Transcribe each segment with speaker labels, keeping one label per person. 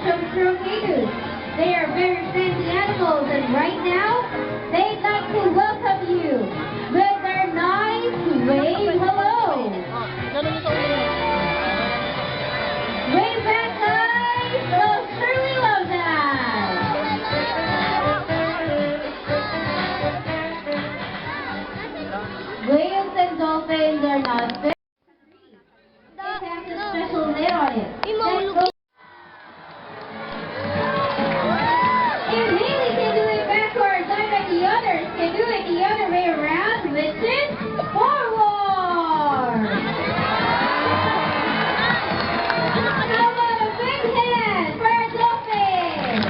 Speaker 1: commercial tornadoes. They are very friendly animals, and right now, they'd like to welcome you with their nice wave hello. Wave back, guys! They'll surely love that. Whales and dolphins are not very. It has a special lid on it. If Haley can do it backwards, I bet the others can do it the other way around, which is forward. How about a big hand for a dolphin?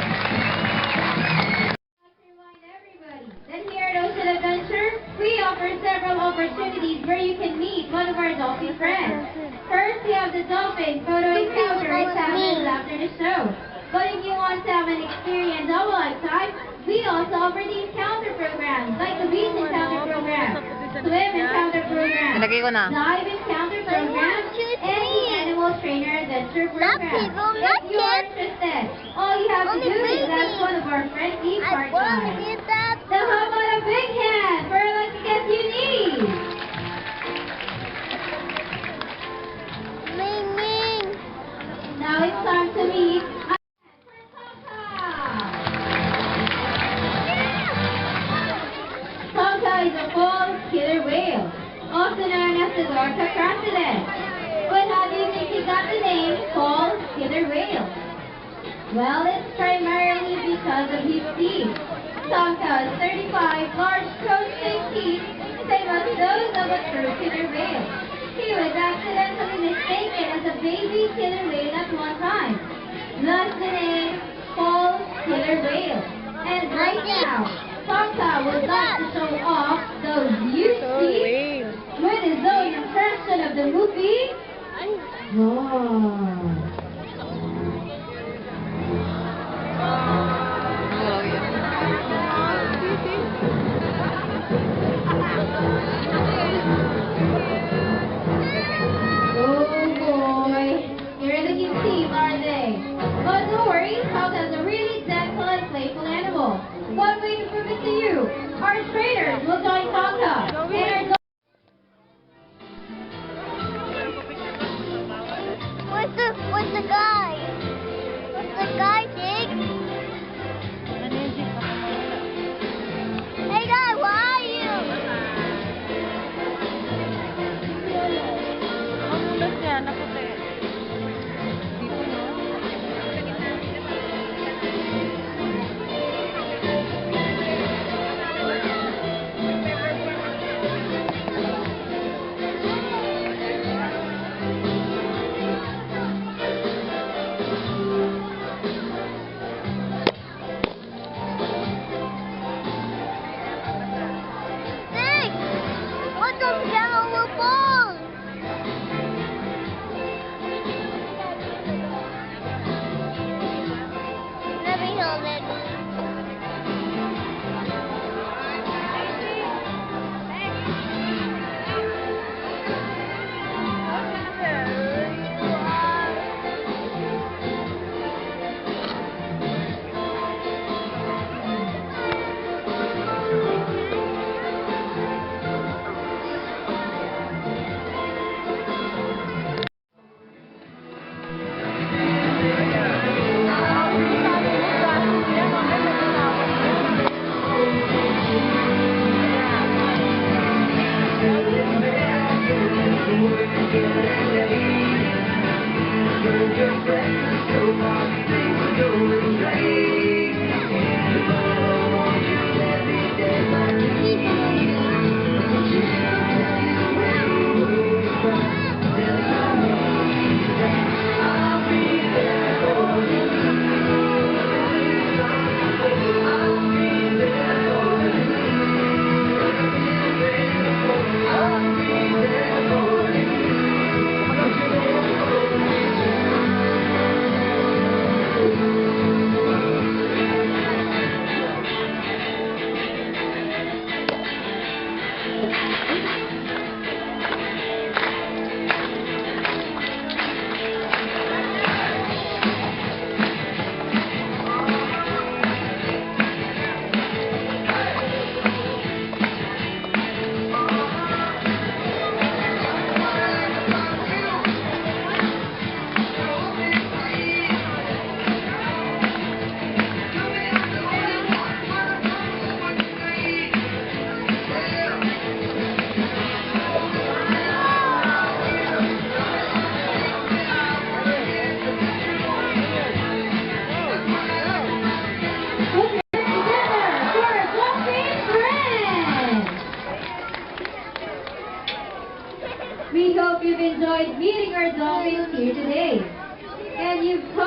Speaker 1: Let's remind everybody that here at Ocean Adventure, we offer several opportunities where you can meet one of our dolphin friends. First, we have the dolphin photo encounter examined after the show. But if you want to have an experience of a lifetime, we also offer the encounter programs, like the beach encounter program, swim encounter program, dive encounter program, and the animal trainer adventure program. If you are interested, all you have to do is ask one of our friendly part-time. So how about a big hand for a lucky guest you need? Now it's time to meet Tonka is a false killer whale, also known as the Lorca crocodile. But how do you think he got the name false killer whale? Well, it's primarily because of his teeth. Tonka's 35 large coating teeth, same as those of a true killer whale. He was accidentally mistaken as a baby killer whale at one time. Thus the name false killer whale. And right now, Tonka would like to show off those huge teeth with his own impression of the movie. Roar. Oh boy, you're looking teeth, aren't they? But don't worry, Tonka's a really gentle and playful animal. One way to prove it to you, our trainers will join Tonka and our
Speaker 2: What's the guy? What's the guy, Dick? Hey guy, where are you?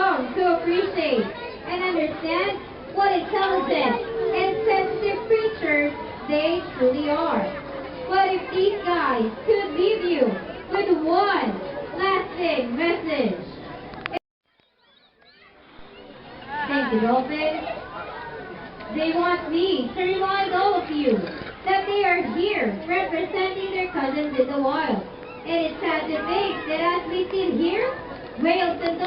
Speaker 1: young to appreciate and understand what intelligent and sensitive creatures they truly are. But if these guys could leave you with one lasting message. Thank you, Dolphins. They want me to remind all of you that they are here representing their cousins in the wild. And it's sad to think that as we sit here, whales and